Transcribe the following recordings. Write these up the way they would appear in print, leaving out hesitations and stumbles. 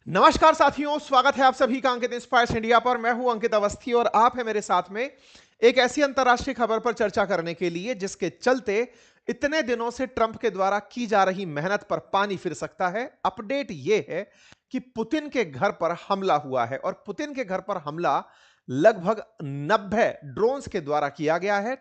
नमस्कार साथियों, स्वागत है आप सभी का अंकित इंस्पायर्स इंडिया पर। मैं हूं अंकित अवस्थी और आप हैं मेरे साथ में एक ऐसी अंतर्राष्ट्रीय खबर पर चर्चा करने के लिए जिसके चलते इतने दिनों से ट्रंप के द्वारा की जा रही मेहनत पर पानी फिर सकता है। अपडेट यह है कि पुतिन के घर पर हमला हुआ है और पुतिन के घर पर हमला लगभग 90 ड्रोन्स के द्वारा किया गया है।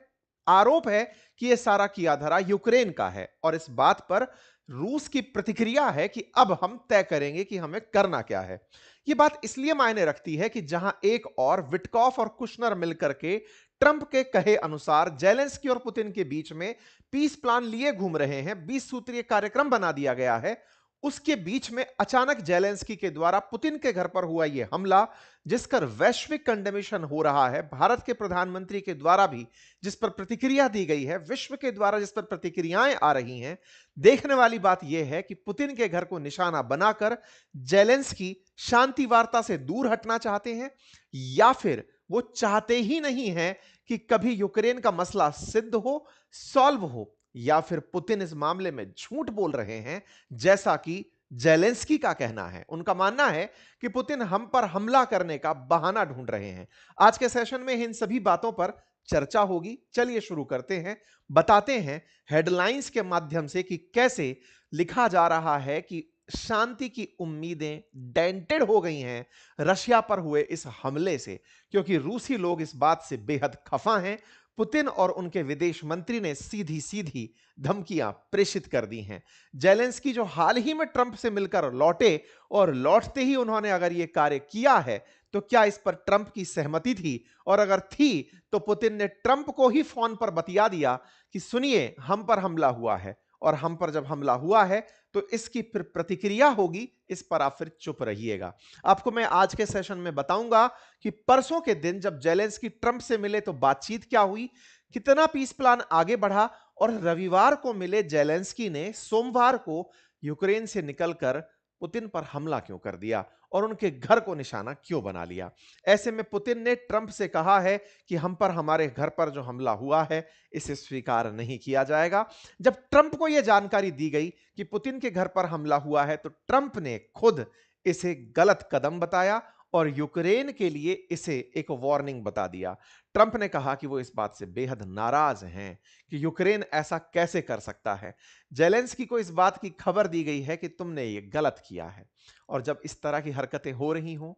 आरोप है कि यह सारा किया धरा यूक्रेन का है और इस बात पर रूस की प्रतिक्रिया है कि अब हम तय करेंगे कि हमें करना क्या है। यह बात इसलिए मायने रखती है कि जहां एक और विटकॉफ और कुशनर मिलकर के ट्रंप के कहे अनुसार जेलेंस्की और पुतिन के बीच में पीस प्लान लिए घूम रहे हैं, 20 सूत्रीय कार्यक्रम बना दिया गया है। उसके बीच में अचानक जेलेंस्की के द्वारा पुतिन के घर पर हुआ यह हमला, जिसका वैश्विक कंडेमेशन हो रहा है। भारत के प्रधानमंत्री के द्वारा भी जिस पर प्रतिक्रिया दी गई है, विश्व के द्वारा जिस पर प्रतिक्रियाएं आ रही हैं, देखने वाली बात यह है कि पुतिन के घर को निशाना बनाकर जेलेंस्की शांति वार्ता से दूर हटना चाहते हैं या फिर वो चाहते ही नहीं हैं कि कभी यूक्रेन का मसला सिद्ध हो, सॉल्व हो, या फिर पुतिन इस मामले में झूठ बोल रहे हैं जैसा कि जेलेंस्की का कहना है। उनका मानना है कि पुतिन हम पर हमला करने का बहाना ढूंढ रहे हैं। आज के सेशन में इन सभी बातों पर चर्चा होगी। चलिए शुरू करते हैं, बताते हैं हेडलाइंस के माध्यम से कि कैसे लिखा जा रहा है कि शांति की उम्मीदें डेंटेड हो गई हैं रशिया पर हुए इस हमले से, क्योंकि रूसी लोग इस बात से बेहद खफा हैं। पुतिन और उनके विदेश मंत्री ने सीधी सीधी धमकियां प्रेषित कर दी हैं। जेलेंस्की जो हाल ही में ट्रंप से मिलकर लौटे और लौटते ही उन्होंने अगर यह कार्य किया है तो क्या इस पर ट्रंप की सहमति थी, और अगर थी तो पुतिन ने ट्रंप को ही फोन पर बतिया दिया कि सुनिए हम पर हमला हुआ है और हम पर जब हमला हुआ है तो इसकी फिर प्रतिक्रिया होगी, इस पर आप फिर चुप रहिएगा। आपको मैं आज के सेशन में बताऊंगा कि परसों के दिन जब जेलेंस्की ट्रंप से मिले तो बातचीत क्या हुई, कितना पीस प्लान आगे बढ़ा, और रविवार को मिले जेलेंस्की ने सोमवार को यूक्रेन से निकलकर पुतिन पर हमला क्यों कर दिया और उनके घर को निशाना क्यों बना लिया। ऐसे में पुतिन ने ट्रंप से कहा है कि हम पर हमारे घर पर जो हमला हुआ है इसे स्वीकार नहीं किया जाएगा। जब ट्रंप को यह जानकारी दी गई कि पुतिन के घर पर हमला हुआ है तो ट्रंप ने खुद इसे गलत कदम बताया और यूक्रेन के लिए इसे एक वार्निंग बता दिया। ट्रंप ने कहा कि वो इस बात से बेहद नाराज हैं कि यूक्रेन ऐसा कैसे कर सकता है। जेलेंस्की को इस बात की खबर दी गई है कि तुमने ये गलत किया है, और जब इस तरह की हरकतें हो रही हों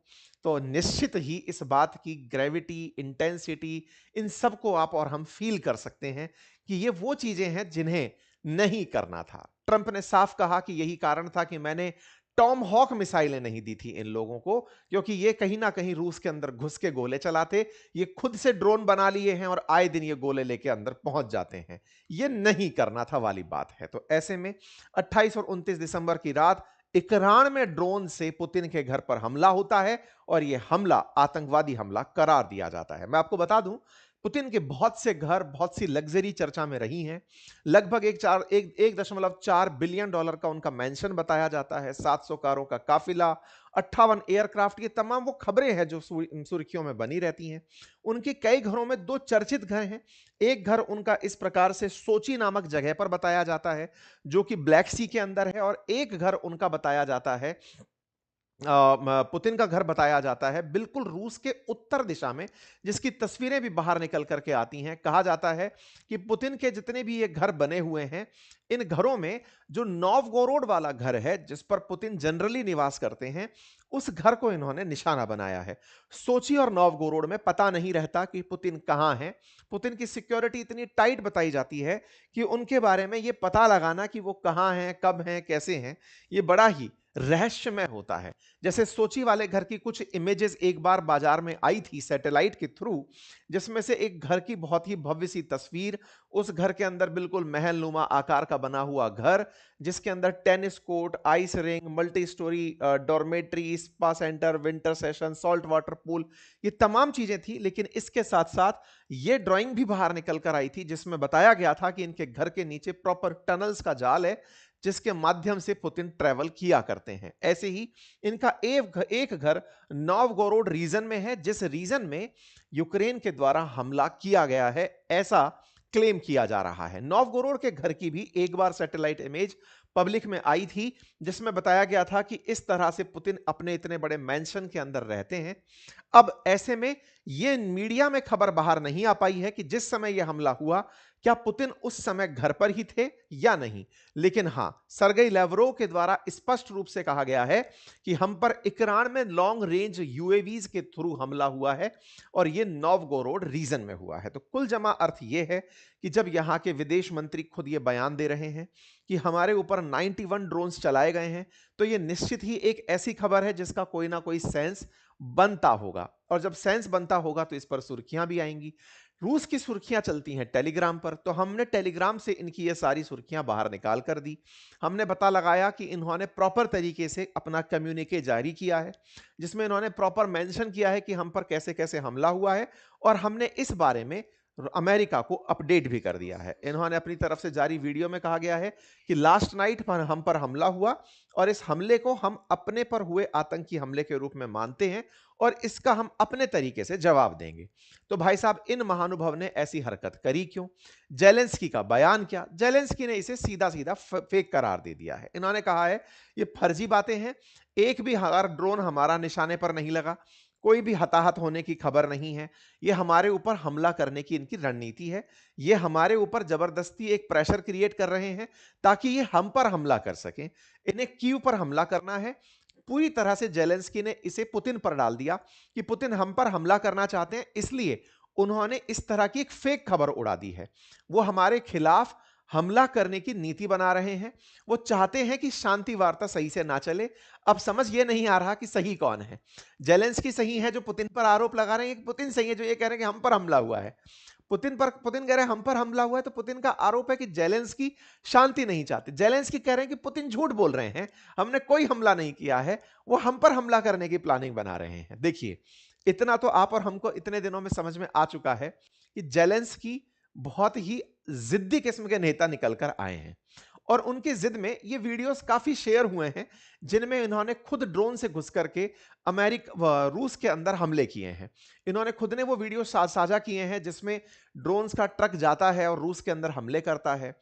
तो निश्चित ही इस बात की ग्रेविटी, इंटेंसिटी, इन सब को आप और हम फील कर सकते हैं कि ये वो चीजें हैं जिन्हें नहीं करना था। ट्रंप ने साफ कहा कि यही कारण था कि मैंने टॉम हॉक मिसाइलें नहीं दी थी इन लोगों को, क्योंकि ये कहीं ना कहीं रूस के अंदर घुस के गोले चलाते। ये खुद से ड्रोन बना लिए हैं और आए दिन ये गोले लेके अंदर पहुंच जाते हैं। ये नहीं करना था वाली बात है। तो ऐसे में 28 और 29 दिसंबर की रात इकरान में ड्रोन से पुतिन के घर पर हमला होता है और यह हमला आतंकवादी हमला करार दिया जाता है। मैं आपको बता दूं, पुतिन के बहुत से घर, बहुत सी लग्जरी चर्चा में रही हैं। लगभग 1.4 बिलियन डॉलर का उनका मेंशन बताया जाता है, 700 कारों का काफिला, 58 एयरक्राफ्ट, ये तमाम वो खबरें हैं जो सुर्खियों में बनी रहती हैं। उनके कई घरों में दो चर्चित घर हैं। एक घर उनका इस प्रकार से सोची नामक जगह पर बताया जाता है जो कि ब्लैक सी के अंदर है, और एक घर उनका बताया जाता है, पुतिन का घर बताया जाता है बिल्कुल रूस के उत्तर दिशा में, जिसकी तस्वीरें भी बाहर निकल करके आती हैं। कहा जाता है कि पुतिन के जितने भी ये घर बने हुए हैं, इन घरों में जो नोवगोरोड वाला घर है जिस पर पुतिन जनरली निवास करते हैं, उस घर को इन्होंने निशाना बनाया है। सोची और नोवगोरोड में पता नहीं रहता कि पुतिन कहां हैं। पुतिन की सिक्योरिटी इतनी टाइट बताई जाती है कि उनके बारे में यह पता लगाना कि वो कहां हैं, कब हैं, कैसे हैं, ये बड़ा ही रहस्यमय होता है। जैसे सोची वाले घर की कुछ इमेजेस एक बार बाजार में आई थी सैटेलाइट के थ्रू, जिसमें से एक घर की बहुत ही भव्य सी तस्वीर, उस घर के अंदर बिल्कुल महलनुमा आकार का बना हुआ घर, जिसके अंदर tennis court, ice ring, multi storey dormitory, spa centre, winter session, salt water pool, ये तमाम चीजें थी। लेकिन इसके साथ साथ ये ड्राइंग भी बाहर निकल कर आई थी जिसमें बताया गया था कि इनके घर के नीचे प्रॉपर टनल्स का जाल है जिसके माध्यम से पुतिन ट्रेवल किया करते हैं। ऐसे ही इनका एक घर नोवगोरोड रीजन में है, जिस रीजन में यूक्रेन के द्वारा हमला किया गया है, ऐसा क्लेम किया जा रहा है। नोवगोरोड के घर की भी एक बार सैटेलाइट इमेज पब्लिक में आई थी, जिसमें बताया गया था कि इस तरह से पुतिन अपने इतने बड़े मैंशन के अंदर रहते हैं। अब ऐसे में ये मीडिया में खबर बाहर नहीं आ पाई है कि जिस समय यह हमला हुआ, क्या पुतिन उस समय घर पर ही थे या नहीं। लेकिन हां, सरगेई लैवरोव के द्वारा स्पष्ट रूप से कहा गया है कि हम पर इकरान में लॉन्ग रेंज यूएवीज के थ्रू हमला हुआ है और यह नोवगोरोड रीजन में हुआ है। तो कुल जमा अर्थ यह है कि जब यहां के विदेश मंत्री खुद यह बयान दे रहे हैं कि हमारे ऊपर 91 ड्रोन्स चलाए गए हैं, तो यह निश्चित ही एक ऐसी खबर है जिसका कोई ना कोई सेंस बनता होगा, और जब सेंस बनता होगा तो इस पर सुर्खियां भी आएंगी। रूस की सुर्खियां चलती हैं टेलीग्राम पर, तो हमने टेलीग्राम से इनकी ये सारी सुर्खियां बाहर निकाल कर दी। हमने पता लगाया कि इन्होंने प्रॉपर तरीके से अपना कम्युनिके जारी किया है, जिसमें इन्होंने प्रॉपर मेंशन किया है कि हम पर कैसे कैसे हमला हुआ है, और हमने इस बारे में अमेरिका को अपडेट भी कर दिया है। इन्होंने अपनी तरफ से जारी वीडियो में कहा गया है कि लास्ट नाइट पर हम पर हमला हुआ और इस हमले को हम अपने पर हुए आतंकी हमले के रूप में मानते हैं और इसका हम अपने तरीके से जवाब देंगे। तो भाई साहब, इन महानुभाव ने ऐसी हरकत करी क्यों? जेलेंस्की का बयान क्या? जेलेंस्की ने इसे सीधा सीधा फेक करार दे दिया है। इन्होंने कहा है ये फर्जी बातें हैं, एक भी ड्रोन हमारा निशाने पर नहीं लगा, कोई भी हताहत होने की खबर नहीं है, ये हमारे ऊपर हमला करने की इनकी रणनीति है। ये हमारे ऊपर जबरदस्ती एक प्रेशर क्रिएट कर रहे हैं ताकि ये हम पर हमला कर सकें। इन्हें कीव पर हमला करना है। पूरी तरह से जेलेंस्की ने इसे पुतिन पर डाल दिया कि पुतिन हम पर हमला करना चाहते हैं, इसलिए उन्होंने इस तरह की एक फेक खबर उड़ा दी है। वो हमारे खिलाफ हमला करने की नीति बना रहे हैं। वो चाहते हैं कि शांति वार्ता सही से ना चले। अब समझ ये नहीं आ रहा कि सही कौन है। जेलेंस्की सही है जो पुतिन पर आरोप लगा रहे हैं, कि पुतिन सही है जो ये कह रहे हैं कि हम पर हमला हुआ है। पुतिन कह रहे हैं हम पर हमला हुआ है, तो पुतिन का आरोप है कि जेलेंस्की शांति नहीं चाहते। जेलेंस्की कह रहे हैं कि पुतिन झूठ बोल रहे हैं, हमने कोई हमला नहीं किया है, वो हम पर हमला करने की प्लानिंग बना रहे हैं। देखिए, इतना तो आप और हमको इतने दिनों में समझ में आ चुका है कि जेलेंस्की बहुत ही जिद्दी किस्म के नेता निकल कर आए हैं, और उनकी जिद में ये वीडियोस काफी शेयर हुए हैं जिनमें इन्होंने खुद ड्रोन से घुस करके रूस के अंदर हमले किए हैं। इन्होंने खुद ने वो वीडियो साझा किए हैं जिसमें ड्रोन्स का ट्रक जाता है और रूस के अंदर हमले करता है।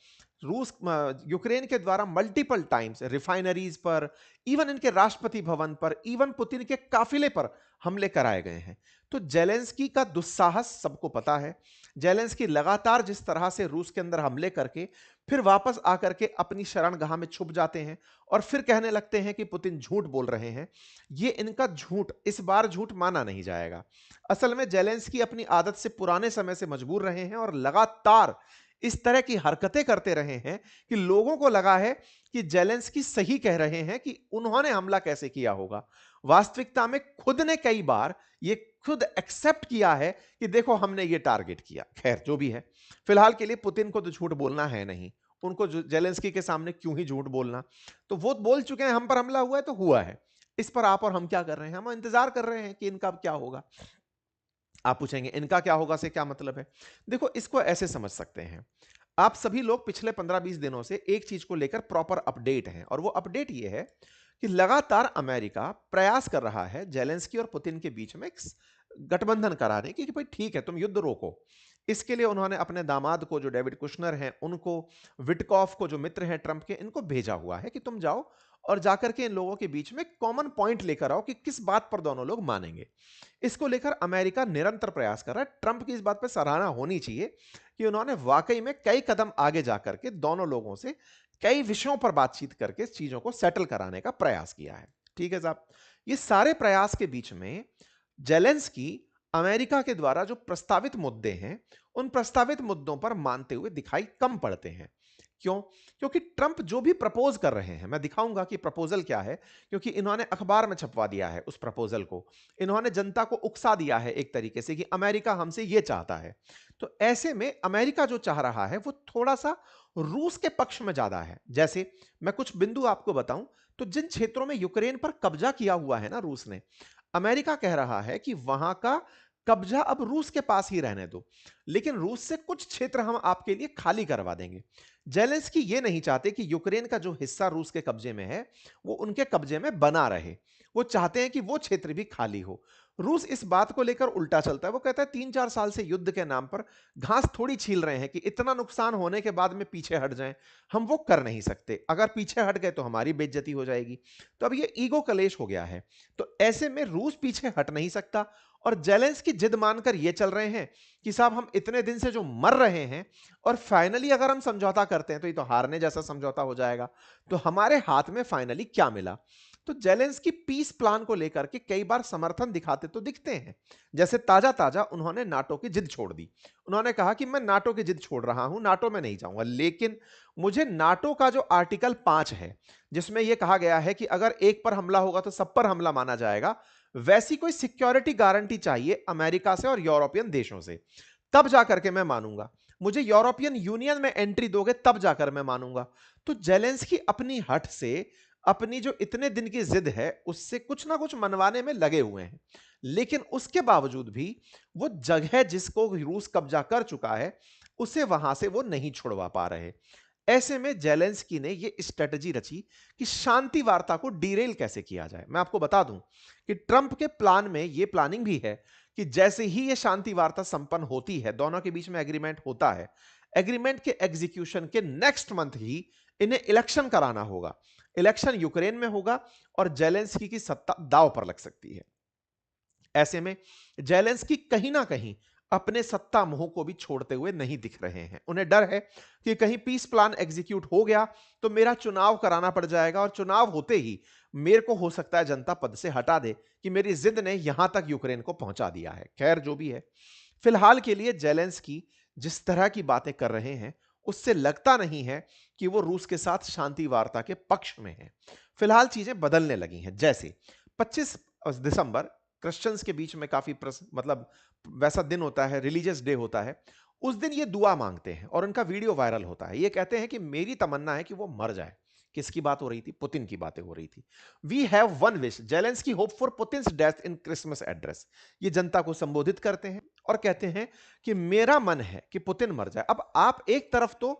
यूक्रेन के द्वारा मल्टीपल टाइम्स रिफाइनरीज पर, इवन इनके राष्ट्रपति भवन पर, इवन पुतिन के काफिले पर हमले कराए गए हैं। तो जेलेंस्की का दुस्साहस सबको पता है। जेलेंस्की लगातार जिस तरह से रूस के अंदर हमले करके फिर वापस आकर के अपनी शरणगाह में छुप जाते हैं और फिर कहने लगते हैं कि पुतिन झूठ बोल रहे हैं, ये इनका झूठ इस बार झूठ माना नहीं जाएगा। असल में जेलेंस्की अपनी आदत से पुराने समय से मजबूर रहे हैं और लगातार इस तरह की हरकतें करते रहे हैं कि लोगों को लगा है कि जेलेंस्की सही कह रहे हैं कि उन्होंने हमला कैसे किया होगा। वास्तविकता में खुद ने कई बार ये खुद एक्सेप्ट किया है कि देखो हमने ये टारगेट किया। खैर, जो भी है, फिलहाल के लिए पुतिन को तो झूठ बोलना है नहीं, उनको जेलेंस्की के सामने क्यों ही झूठ बोलना। तो वो बोल चुके हैं हम पर हमला हुआ है तो हुआ है। इस पर आप और हम क्या कर रहे हैं? हम इंतजार कर रहे हैं कि इनका क्या होगा। आप पूछेंगे इनका क्या होगा से क्या मतलब है? देखो, इसको ऐसे समझ सकते हैं। आप सभी लोग पिछले 15-20 दिनों से एक चीज को लेकर प्रॉपर अपडेट हैं, और वो अपडेट ये है कि लगातार अमेरिका प्रयास कर रहा है जेलेंस्की और पुतिन के बीच में एक गठबंधन कराने की, कि भाई ठीक है, तुम युद्ध रोको। इसके लिए उन्होंने अपने दामाद को, जो डेविड कुशनर हैं, उनको, विटकॉफ को, जो मित्र हैं ट्रंप के, इनको भेजा हुआ है कि तुम जाओ और जाकर के इन लोगों के बीच में कॉमन पॉइंट लेकर आओ कि किस बात पर दोनों लोग मानेंगे। इसको लेकर अमेरिका निरंतर प्रयास कर रहा है। ट्रंप की इस बात पर सराहना होनी चाहिए कि उन्होंने वाकई में कई कदम आगे जाकर के दोनों लोगों से कई विषयों पर बातचीत करके चीजों को सेटल कराने का प्रयास किया है। ठीक है साहब, ये सारे प्रयास के बीच में जेलेंस्की अमेरिका के द्वारा जो प्रस्तावित मुद्दे हैं, उन प्रस्तावित मुद्दों पर मानते हुए दिखाई कम पड़ते हैं। क्यों? क्योंकि ट्रंप जो भी प्रपोज कर रहे हैं, मैं दिखाऊंगा कि प्रपोजल क्या है, क्योंकि इन्होंने अखबार में छपवा दिया है उस प्रपोजल को। इन्होंने जनता को उकसा दिया है एक तरीके से कि अमेरिका हमसे यह चाहता है। तो ऐसे में अमेरिका जो चाह रहा है वो थोड़ा सा रूस के पक्ष में ज्यादा है। जैसे मैं कुछ बिंदु आपको बताऊं, तो जिन क्षेत्रों में यूक्रेन पर कब्जा किया हुआ है ना रूस ने, अमेरिका कह रहा है कि वहां का कब्जा अब रूस के पास ही रहने दो, लेकिन रूस से कुछ क्षेत्र हम आपके लिए खाली करवा देंगे। जेलेंस्की ये नहीं चाहते कि यूक्रेन का जो हिस्सा रूस के कब्जे में है वो उनके कब्जे में बना रहे। वो चाहते हैं कि वो क्षेत्र भी खाली हो। रूस इस बात को लेकर उल्टा चलता है। वो कहता है 3-4 साल से युद्ध के नाम पर घास थोड़ी छील रहे हैं कि इतना नुकसान होने के बाद में पीछे हट जाएं। हम वो कर नहीं सकते। अगर पीछे हट गए तो हमारी बेइज्जती हो जाएगी। तो अब ये ईगो कलेश हो गया है। तो ऐसे में रूस पीछे हट नहीं सकता और जेलेंस्की जिद मानकर ये चल रहे हैं कि साहब हम इतने दिन से जो मर रहे हैं और फाइनली अगर हम समझौता करते हैं तो ये तो हारने जैसा समझौता हो जाएगा। तो हमारे हाथ में फाइनली क्या मिला? तो जेलेंस्की पीस प्लान को लेकर के कई बार समर्थन दिखाते तो दिखते हैं। जैसे ताजा ताजा उन्होंने नाटो की जिद छोड़ दी। उन्होंने कहा कि मैं नाटो की जिद छोड़ रहा हूं, नाटो में नहीं जाऊंगा, लेकिन मुझे नाटो का जो आर्टिकल 5 है जिसमें यह कहा गया है कि अगर एक पर हमला होगा तो सब पर हमला माना जाएगा, वैसी कोई सिक्योरिटी गारंटी चाहिए अमेरिका से और यूरोपियन देशों से, तब जाकर के मैं मानूंगा। मुझे यूरोपियन यूनियन में एंट्री दोगे तब जाकर मैं मानूंगा। तो जेलेंस्की अपनी हट से, अपनी जो इतने दिन की जिद है उससे कुछ ना कुछ मनवाने में लगे हुए हैं। लेकिन उसके बावजूद भी वो जगह जिसको रूस कब्जा कर चुका है उसे वहां से वो नहीं छुड़वा पा रहे। ऐसे में जेलेंस्की ने ये स्ट्रेटजी रची कि शांति वार्ता को डीरेल कैसे किया जाए। मैं आपको बता दूं कि ट्रंप के प्लान में ये प्लानिंग भी है कि जैसे ही ये शांति वार्ता संपन्न होती है, दोनों के बीच में एग्रीमेंट होता है, एग्रीमेंट के एग्जीक्यूशन के नेक्स्ट मंथ ही इन्हें इलेक्शन कराना होगा। इलेक्शन यूक्रेन में होगा और जेलेंस्की की सत्ता दांव पर लग सकती है। ऐसे में जेलेंस्की कहीं ना कहीं अपने सत्ता मोह को भी छोड़ते हुए नहीं दिख रहे हैं। उन्हें डर है कि कहीं पीस प्लान एग्जीक्यूट हो गया तो मेरा चुनाव कराना पड़ जाएगा और चुनाव होते ही मेरे को हो सकता है जनता पद से हटा दे कि मेरी जिद ने यहां तक यूक्रेन को पहुंचा दिया है। खैर जो भी है, फिलहाल के लिए जेलेंस्की जिस तरह की बातें कर रहे हैं उससे लगता नहीं है कि वो रूस के साथ शांति वार्ता के पक्ष में है। फिलहाल चीजें बदलने लगी हैं। जैसे 25 दिसंबर क्रिश्चियंस के बीच में काफी मतलब वैसा दिन होता है, रिलीजियस डे होता है। उस दिन ये दुआ मांगते हैं और उनका वीडियो वायरल होता है। ये कहते हैं कि मेरी तमन्ना है कि वो मर जाए। किसकी बात हो रही थी? पुतिन की बातें हो रही थी। We have one wish, Zelensky hope for Putin's death in Christmas address. ये जनता को संबोधित करते हैं और कहते हैं कि मेरा मन है कि पुतिन मर जाए। अब आप एक तरफ तो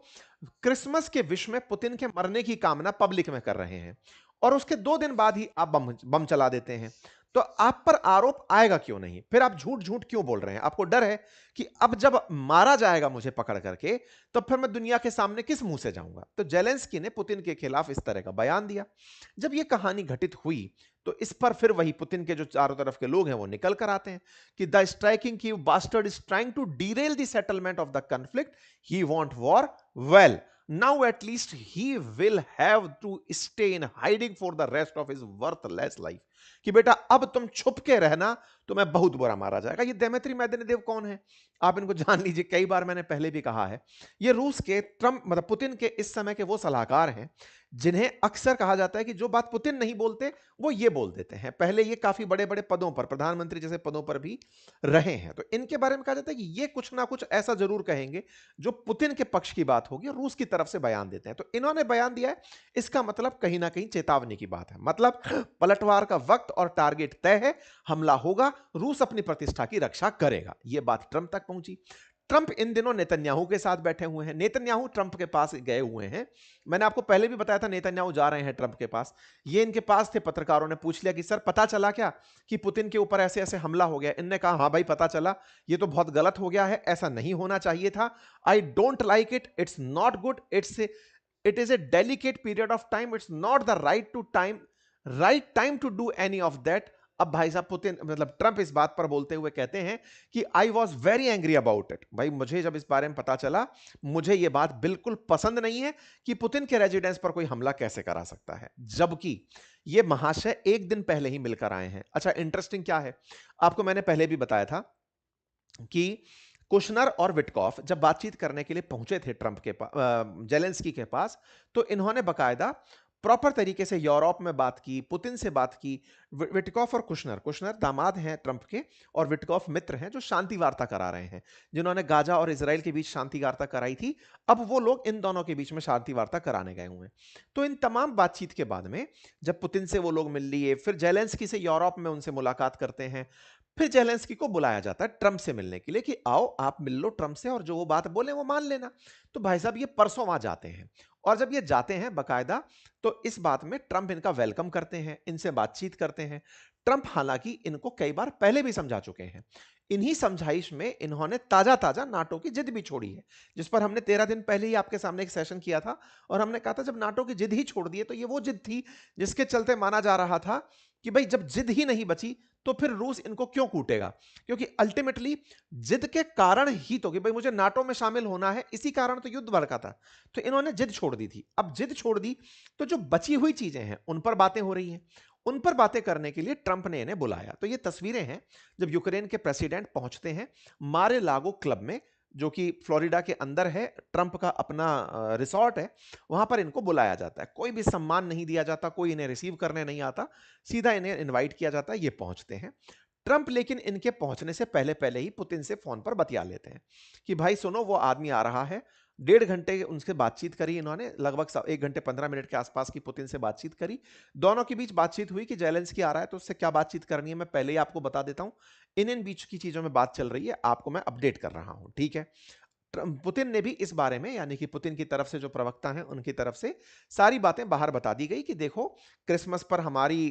क्रिसमस के विश में पुतिन के मरने की कामना पब्लिक में कर रहे हैं और उसके 2 दिन बाद ही आप बम बम चला देते हैं। तो आप पर आरोप आएगा क्यों नहीं? फिर आप झूठ झूठ क्यों बोल रहे हैं? आपको डर है कि अब जब मारा जाएगा मुझे पकड़ करके तो फिर मैं दुनिया के सामने किस मुंह से जाऊंगा? तो जेलेंस्की ने पुतिन के खिलाफ इस तरह का बयान दिया। जब यह कहानी घटित हुई तो इस पर फिर वही पुतिन के जो चारों तरफ के लोग हैं वो निकल कर आते हैं कि द स्ट्राइकिंग की bastard is trying to derail the settlement of the conflict, he want war, well now at least he will have to stay in hiding for the rest of his worthless life। कि बेटा अब तुम छुप के रहना, तुम्हें बहुत बुरा मारा जाएगा। ये देमेत्री मेदवेदेव कौन है? आप इनको जान लीजिए, कई बार मैंने पहले भी कहा है। ये रूस के ट्रंप मतलब पुतिन के इस समय के वो सलाहकार हैं जिन्हें अक्सर कहा जाता है कि जो बात पुतिन नहीं बोलते वो ये बोल देते हैं। पहले ये काफी बड़े बड़े पदों पर, प्रधानमंत्री जैसे पदों पर भी रहे हैं। तो इनके बारे में कहा जाता है कि ये कुछ ना कुछ ऐसा जरूर कहेंगे जो पुतिन के पक्ष की बात होगी और रूस की तरफ से बयान देते हैं। तो इन्होंने बयान दिया है, इसका मतलब कहीं ना कहीं चेतावनी की बात है। मतलब पलटवार का वक्त और टारगेट तय है, हमला होगा, रूस अपनी प्रतिष्ठा की रक्षा करेगा। यह बात ट्रंप तक पहुंची। ट्रंप इन दिनों नेतन्याहू के साथ बैठे हुए हैं। नेतन्याहू ट्रंप के पास गए हुए हैं। मैंने आपको पहले भी बताया था नेतन्याहू जा रहे हैं ट्रंप के पास। ये इनके पास थे, पत्रकारों ने पूछ लिया कि सर पता चला क्या कि पुतिन के ऊपर ऐसे ऐसे हमला हो गया? इनने कहा हाँ भाई पता चला, ये तो बहुत गलत हो गया है, ऐसा नहीं होना चाहिए था। I don't like it, it's not good, it is a delicate period of time, it's not the right time to do any of that. अब भाई साहब पुतिन मतलब ट्रंप इस बात पर बोलते हुए कहते हैं कि I was very angry about it. भाई मुझे जब इस बारे में पता चला, मुझे यह बात बिल्कुल पसंद नहीं है कि पुतिन के रेजिडेंस पर कोई हमला कैसे करा सकता है, जबकि ये महाशय एक दिन पहले ही मिलकर आए हैं। अच्छा इंटरेस्टिंग क्या है, आपको मैंने पहले भी बताया था कि कुशनर और विटकॉफ जब बातचीत करने के लिए पहुंचे थे ट्रंप के पास, जेलेंस्की के पास, तो इन्होंने बकायदा प्रॉपर तरीके से यूरोप में बात की, पुतिन से बात की। विटकॉफ और कुशनर दामाद हैं ट्रंप के और विटकॉफ मित्र हैं जो शांति वार्ता करा रहे हैं, जिन्होंने गाजा और इजराइल के बीच शांति वार्ता कराई थी। अब वो लोग इन दोनों के बीच में शांति वार्ता कराने गए हुए हैं। तो इन तमाम बातचीत के बाद में जब पुतिन से वो लोग मिल लिए, फिर जेलेंस्की से यूरोप में उनसे मुलाकात करते हैं, फिर जेलेंस्की को बुलाया जाता है ट्रंप से मिलने के लिए कि आओ आप मिल लो ट्रंप से और जो वो बात बोले वो मान लेना। तो भाई साहब ये परसों वहां जाते हैं और जब ये जाते हैं बकायदा, तो इस बात में ट्रंप इनका वेलकम करते हैं, इनसे बातचीत करते हैं। ट्रंप हालांकि इनको कई बार पहले भी समझा चुके हैं। इन्हीं समझाइश में इन्होंने ताजा-ताजा नाटो की जिद भी छोड़ी है, जिस पर हमने 13 दिन पहले ही आपके सामने एक सेशन किया था और हमने कहा था जब नाटो की जिद ही छोड़ दिए तो ये वो जिद थी जिसके चलते माना जा रहा था कि भाई जब जिद ही नहीं बची तो फिर रूस इनको क्यों कूटेगा? क्योंकि अल्टीमेटली जिद के कारण ही तो कि भाई मुझे नाटो में शामिल होना है, इसी कारण तो युद्ध भड़का था। तो इन्होंने जिद छोड़ दी थी। अब जिद छोड़ दी तो जो बची हुई चीजें हैं उन पर बातें हो रही हैं। उन पर बातें करने के लिए ट्रंप ने इन्हें बुलाया। तो ये तस्वीरें हैं जब यूक्रेन के प्रेसिडेंट पहुंचते हैं मारे लागो क्लब में, जो कि फ्लोरिडा के अंदर है। ट्रंप का अपना रिसॉर्ट है, वहां पर इनको बुलाया जाता है। कोई भी सम्मान नहीं दिया जाता, कोई इन्हें रिसीव करने नहीं आता, सीधा इन्हें इनवाइट किया जाता है, ये पहुंचते हैं। ट्रंप लेकिन इनके पहुंचने से पहले पहले ही पुतिन से फोन पर बतिया लेते हैं कि भाई सुनो वो आदमी आ रहा है। 1.5 घंटे उनसे बातचीत करी इन्होंने, लगभग 1 घंटे 15 मिनट के आसपास की पुतिन से बातचीत करी। दोनों के बीच बातचीत हुई कि जेलेंस्की आ रहा है तो उससे क्या बातचीत करनी है मैं पहले ही आपको बता देता हूं। इन बीच की चीजों में बात चल रही है, आपको मैं अपडेट कर रहा हूं, ठीक है। पुतिन ने भी इस बारे में, यानी कि पुतिन की तरफ से जो प्रवक्ता हैं उनकी तरफ से सारी बातें बाहर बता दी गई कि देखो क्रिसमस पर हमारी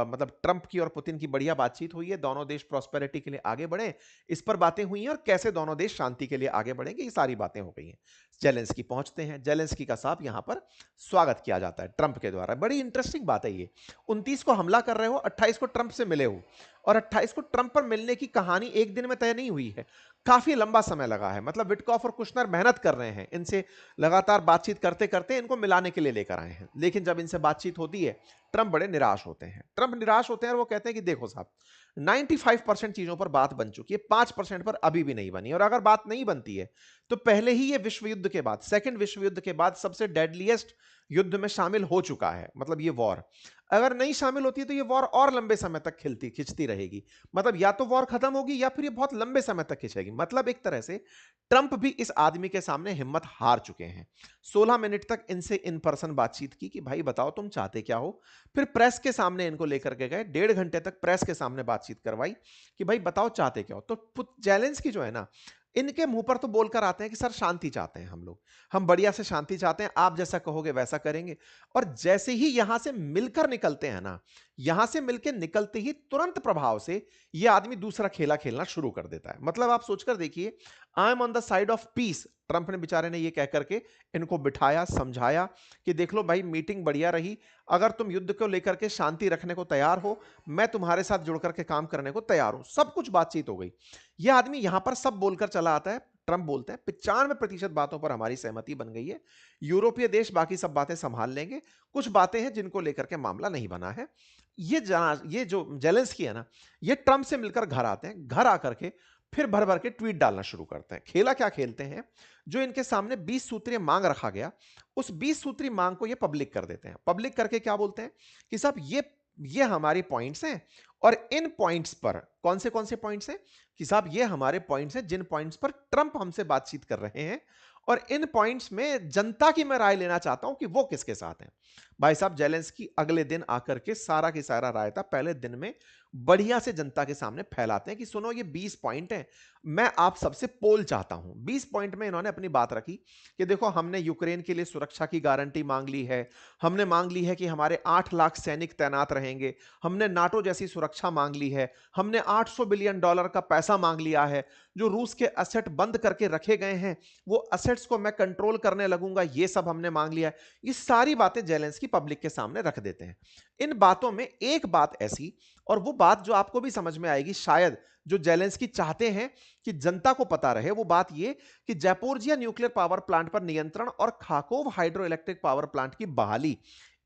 मतलब ट्रंप की और पुतिन की बढ़िया बातचीत हुई है, दोनों देश प्रॉस्पेरिटी के लिए आगे बढ़े, इस पर बातें हुई हैं और कैसे दोनों देश शांति के लिए आगे बढ़ेंगे, ये सारी बातें हो गई हैं। जेलेंस्की पहुंचते हैं, जेलेंस्की का साहब यहां पर स्वागत किया जाता है ट्रंप के द्वारा। बड़ी इंटरेस्टिंग बात है ये, 29 को हमला कर रहे हो, 28 को ट्रंप से मिले हो, और 28 को ट्रंप पर मिलने की कहानी एक दिन में तय नहीं हुई है, काफी लंबा समय लगा है। मतलब विटकॉफ और कुशनर मेहनत कर रहे हैं, इनसे लगातार बातचीत करते करते इनको मिलाने के लिए लेकर आए हैं। लेकिन जब इनसे बातचीत होती है ट्रंप बड़े निराश होते हैं। ट्रंप निराश होते हैं और वो कहते हैं कि देखो साहब 95% चीजों पर बात बन चुकी है, 5% पर अभी भी नहीं बनी, और अगर बात नहीं बनती है तो पहले ही ये विश्व युद्ध के बाद, सेकंड विश्व युद्ध के बाद सबसे डेडलीस्ट युद्ध में शामिल हो चुका है। मतलब ये वॉर अगर नहीं शामिल होती है तो ये वॉर और लंबे समय तक खिंचती रहेगी। मतलब या तो वॉर खत्म होगी या फिर ये बहुत लंबे समय तक खिंचेगी। मतलब एक तरह से ट्रंप भी इस आदमी के सामने हिम्मत हार चुके हैं। 16 मिनट तक इनसे इन पर्सन बातचीत की कि भाई बताओ तुम चाहते क्या हो। फिर प्रेस के सामने इनको लेकर के गए, 1.5 घंटे तक प्रेस के सामने बातचीत करवाई कि भाई बताओ चाहते क्या हो। तो जेलेंस्की जो है ना, इनके मुंह पर तो बोलकर आते हैं कि सर शांति चाहते हैं हम लोग, हम बढ़िया से शांति चाहते हैं, आप जैसा कहोगे वैसा करेंगे। और जैसे ही यहां से मिलकर निकलते हैं ना, यहां से मिलकर निकलते ही तुरंत प्रभाव से यह आदमी दूसरा खेला खेलना शुरू कर देता है। मतलब आप सोचकर देखिए, I am on the side of peace, Trump ने बेचारे ने यह कहकर के इनको बिठाया, समझाया कि देख लो भाई मीटिंग बढ़िया रही, अगर तुम युद्ध को लेकर के शांति रखने को तैयार हो, मैं तुम्हारे साथ जुड़ करके काम करने को तैयार हूं। सब कुछ बातचीत हो गई। यह आदमी यहां पर सब बोलकर चला आता है। ट्रंप बोलते हैं 95% बातों पर हमारी सहमति बन गई है, यूरोपीय देश बाकी सब बातें संभाल लेंगे, कुछ बातें हैं जिनको लेकर के मामला नहीं बना है। ये जो जेलेंस्की है ना, ये ट्रंप से मिलकर घर आते हैं। घर आकर के फिर भर भर के ट्वीट डालना शुरू करते हैं। खेला क्या खेलते हैं, जो इनके सामने 20 सूत्रीय मांग रखा गया, उस 20 सूत्रीय मांग को ये पब्लिक कर देते हैं। पब्लिक करके क्या बोलते हैं कि साहब ये हमारी पॉइंट्स हैं, और इन पॉइंट्स पर कौन से पॉइंट्स हैं कि साहब ये हमारे पॉइंट्स हैं जिन पॉइंट्स पर ट्रंप हमसे बातचीत कर रहे हैं, और इन पॉइंट्स में जनता की मैं राय लेना चाहता हूं कि वो किसके साथ हैं। भाई साहब जेलेंस्की अगले दिन आकर के सारा की सारा रायता पहले दिन में बढ़िया से जनता के सामने फैलाते हैं कि सुनो ये 20 पॉइंट हैं, मैं आप सबसे पोल चाहता हूं। 20 पॉइंट में इन्होंने अपनी बात रखी कि देखो हमने यूक्रेन के लिए सुरक्षा की गारंटी मांग ली है, हमने मांग ली है कि हमारे 8 लाख सैनिक तैनात रहेंगे, हमने नाटो जैसी सुरक्षा मांग ली है, हमने $800 बिलियन का पैसा मांग लिया है, जो रूस के असेट बंद करके रखे गए हैं वो असेट्स को मैं कंट्रोल करने लगूंगा, ये सब हमने मांग लिया है। ये सारी बातें जेलेंस्की पब्लिक के सामने रख देते हैं। इन बातों में एक बात ऐसी, और वो बात जो आपको भी समझ में आएगी शायद, जो जेलेंस्की चाहते हैं कि जनता को पता रहे, वो बात ये कि जैपोरिजिया न्यूक्लियर पावर प्लांट पर नियंत्रण और खाकोव हाइड्रो इलेक्ट्रिक पावर प्लांट की बहाली,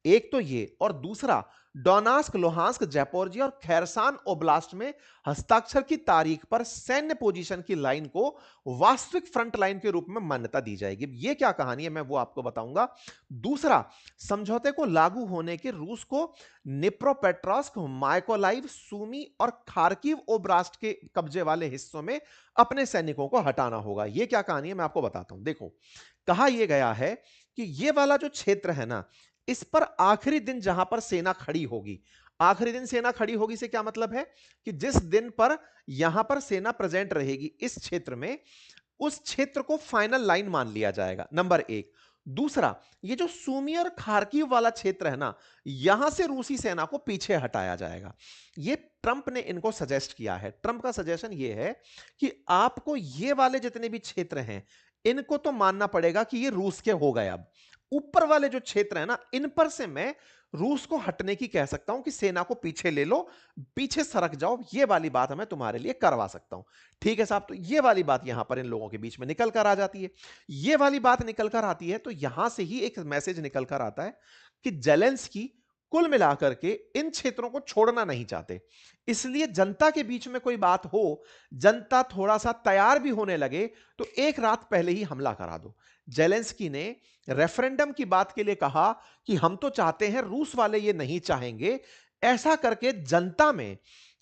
एक तो ये, और दूसरा डोनास्क, लुहांस्क, जैपोरिजिया और खैरसान ओब्लास्ट में हस्ताक्षर की तारीख पर सैन्य पोजीशन की लाइन को वास्तविक फ्रंट लाइन के रूप में मान्यता दी जाएगी। ये क्या कहानी है मैं वो आपको बताऊंगा। दूसरा, समझौते को लागू होने के रूस को निप्रोपेट्रोव्स्क, माइकोलाइव, सूमी और खार्किव ओब्लास्ट के कब्जे वाले हिस्सों में अपने सैनिकों को हटाना होगा। ये क्या कहानी है मैं आपको बताता हूं। देखो, कहा यह गया है कि ये वाला जो क्षेत्र है ना, इस पर आखिरी दिन जहां पर सेना खड़ी होगी, आखिरी दिन सेना खड़ी होगी से क्या मतलब है कि जिस दिन पर यहां पर सेना प्रेजेंट रहेगी इस क्षेत्र में, उस क्षेत्र को फाइनल लाइन मान लिया जाएगा, नंबर एक। दूसरा, ये जो सूमी और खार्किव वाला क्षेत्र है ना, यहां से रूसी सेना को पीछे हटाया जाएगा। ये ट्रंप ने इनको सजेस्ट किया है। ट्रंप का सजेशन ये है कि आपको ये वाले जितने भी क्षेत्र हैं, इनको तो मानना पड़ेगा कि ये रूस के हो गए अब। ऊपर वाले जो क्षेत्र है ना, इन पर से मैं रूस को हटने की कह सकता हूं कि सेना को पीछे ले लो, पीछे सरक जाओ, ये वाली बात मैं तुम्हारे लिए करवा सकता हूं। ठीक है साहब, तो ये वाली बात यहां पर इन लोगों के बीच में निकल कर आ जाती है। ये वाली बात निकल कर आती है तो यहां से ही एक मैसेज निकल कर आता है कि जेलेंस्की कुल मिलाकर के इन क्षेत्रों को छोड़ना नहीं चाहते। इसलिए जनता के बीच में कोई बात हो, जनता थोड़ा सा तैयार भी होने लगे, तो एक रात पहले ही हमला करा दो। जेलेंस्की ने रेफरेंडम की बात के लिए कहा कि हम तो चाहते हैं, रूस वाले ये नहीं चाहेंगे। ऐसा करके जनता में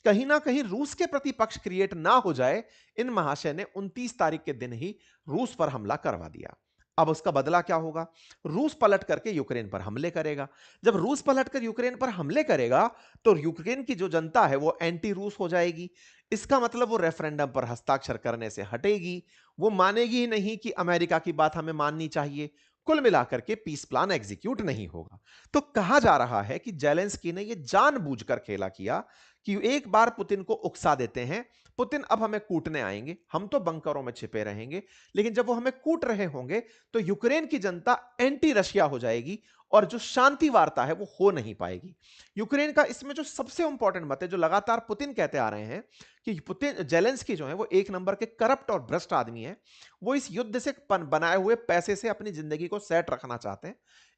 कहीं ना कहीं रूस के प्रति पक्ष क्रिएट ना हो जाए, इन महाशय ने 29 तारीख के दिन ही रूस पर हमला करवा दिया। अब उसका बदला क्या होगा? रूस पलट करके यूक्रेन पर हमले करेगा। जब रूस पलट कर यूक्रेन पर हमले करेगा, तो यूक्रेन की जो जनता है वो एंटी रूस हो जाएगी। इसका मतलब वो रेफरेंडम पर हस्ताक्षर करने से हटेगी। वो मानेगी ही नहीं कि अमेरिका की बात हमें माननी चाहिए। कुल मिलाकर के पीस प्लान एग्जीक्यूट नहीं होगा। तो कहा जा रहा है कि जेलेंस्की ने यह जानबूझकर खेला किया कि एक बार पुतिन को उकसा देते हैं। पुतिन अब हमें कूटने आएंगे, हम तो बंकरों में छिपे रहेंगे, लेकिन जब वो हमें कूट रहे होंगे तो यूक्रेन की जनता एंटी रशिया हो जाएगी और जो शांति वार्ता है वो हो नहीं पाएगी। यूक्रेन का इसमें जो सबसे इंपॉर्टेंट मत है, जो लगातार पुतिन कहते आ रहे हैं कि पुतिन जेलेंस्की जो है वो एक नंबर के करप्ट और भ्रष्ट आदमी है। वो इस युद्ध से बनाए हुए पैसे से अपनी जिंदगी को सेट रखना चाहते हैं,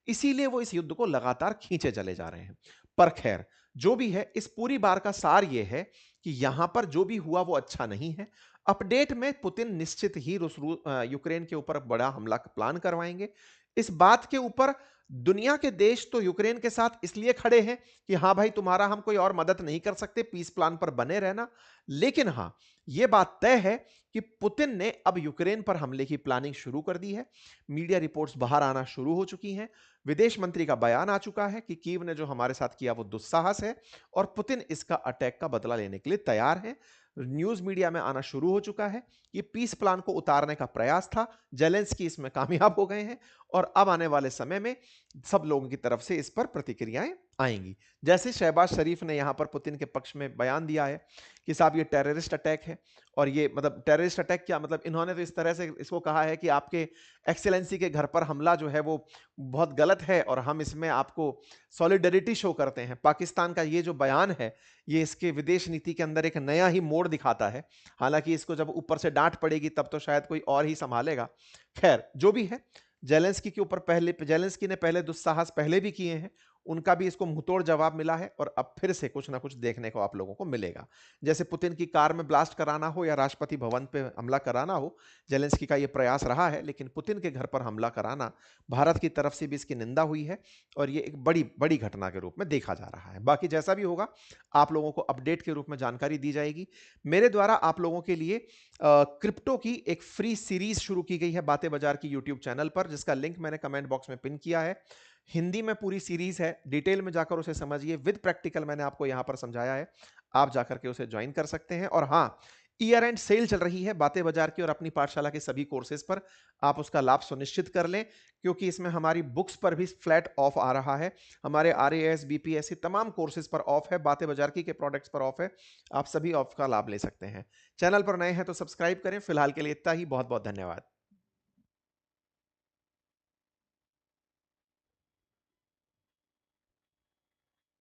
इसीलिए वो इस युद्ध को लगातार खींचे चले जा रहे हैं। पर खैर, जो भी है, इस पूरी बार का सार यह है कि यहां पर जो भी हुआ वो अच्छा नहीं है। अपडेट में पुतिन निश्चित ही यूक्रेन के ऊपर बड़ा हमला प्लान करवाएंगे। इस बात के ऊपर दुनिया के देश तो यूक्रेन के साथ इसलिए खड़े हैं कि हां भाई, तुम्हारा हम कोई और मदद नहीं कर सकते, पीस प्लान पर बने रहना। लेकिन हां, यह बात तय है कि पुतिन ने अब यूक्रेन पर हमले की प्लानिंग शुरू कर दी है। मीडिया रिपोर्ट्स बाहर आना शुरू हो चुकी हैं। विदेश मंत्री का बयान आ चुका है कि कीव ने जो हमारे साथ किया वो दुस्साहस है और पुतिन इसका अटैक का बदला लेने के लिए तैयार है। न्यूज मीडिया में आना शुरू हो चुका है। ये पीस प्लान को उतारने का प्रयास था, जेलेंस्की इसमें कामयाब हो गए हैं और अब आने वाले समय में सब लोगों की तरफ से इस पर प्रतिक्रियाएं आएंगी। जैसे शहबाज शरीफ ने यहां पर पुतिन के पक्ष में बयान दिया है कि साहब ये टेररिस्ट अटैक है, और ये मतलब टेररिस्ट अटैक क्या मतलब, इन्होंने तो इस तरह से इसको कहा है कि आपके एक्सेलेंसी के घर पर हमला जो है वो बहुत गलत है और हम इसमें आपको सॉलिडरिटी शो करते हैं। पाकिस्तान का ये जो बयान है, ये इसके विदेश नीति के अंदर एक नया ही मोड़ दिखाता है। हालांकि इसको जब ऊपर से डांट पड़ेगी तब तो शायद कोई और ही संभालेगा। खैर, जो भी है, जेलेंस्की के ऊपर जेलेंस्की ने पहले दुस्साहस पहले भी किए हैं, उनका भी इसको मुंहतोड़ जवाब मिला है और अब फिर से कुछ ना कुछ देखने को आप लोगों को मिलेगा। जैसे पुतिन की कार में ब्लास्ट कराना हो या राष्ट्रपति भवन पे हमला कराना हो, जेलेंस्की का यह प्रयास रहा है, लेकिन पुतिन के घर पर हमला कराना, भारत की तरफ से भी इसकी निंदा हुई है और ये एक बड़ी बड़ी घटना के रूप में देखा जा रहा है। बाकी जैसा भी होगा, आप लोगों को अपडेट के रूप में जानकारी दी जाएगी। मेरे द्वारा आप लोगों के लिए क्रिप्टो की एक फ्री सीरीज शुरू की गई है बातें बाजार की यूट्यूब चैनल पर, जिसका लिंक मैंने कमेंट बॉक्स में पिन किया है। हिंदी में पूरी सीरीज है, डिटेल में जाकर उसे समझिए, विद प्रैक्टिकल मैंने आपको यहां पर समझाया है। आप जाकर के उसे ज्वाइन कर सकते हैं। और हां, ईयर एंड सेल चल रही है बातें बाजार की और अपनी पाठशाला के सभी कोर्सेज पर, आप उसका लाभ सुनिश्चित कर लें, क्योंकि इसमें हमारी बुक्स पर भी फ्लैट ऑफ आ रहा है। हमारे RAS BPSC तमाम कोर्सेज पर ऑफ है, बातें बाजार की के प्रोडक्ट्स पर ऑफ है। आप सभी ऑफ का लाभ ले सकते हैं। चैनल पर नए हैं तो सब्सक्राइब करें। फिलहाल के लिए इतना ही, बहुत बहुत धन्यवाद।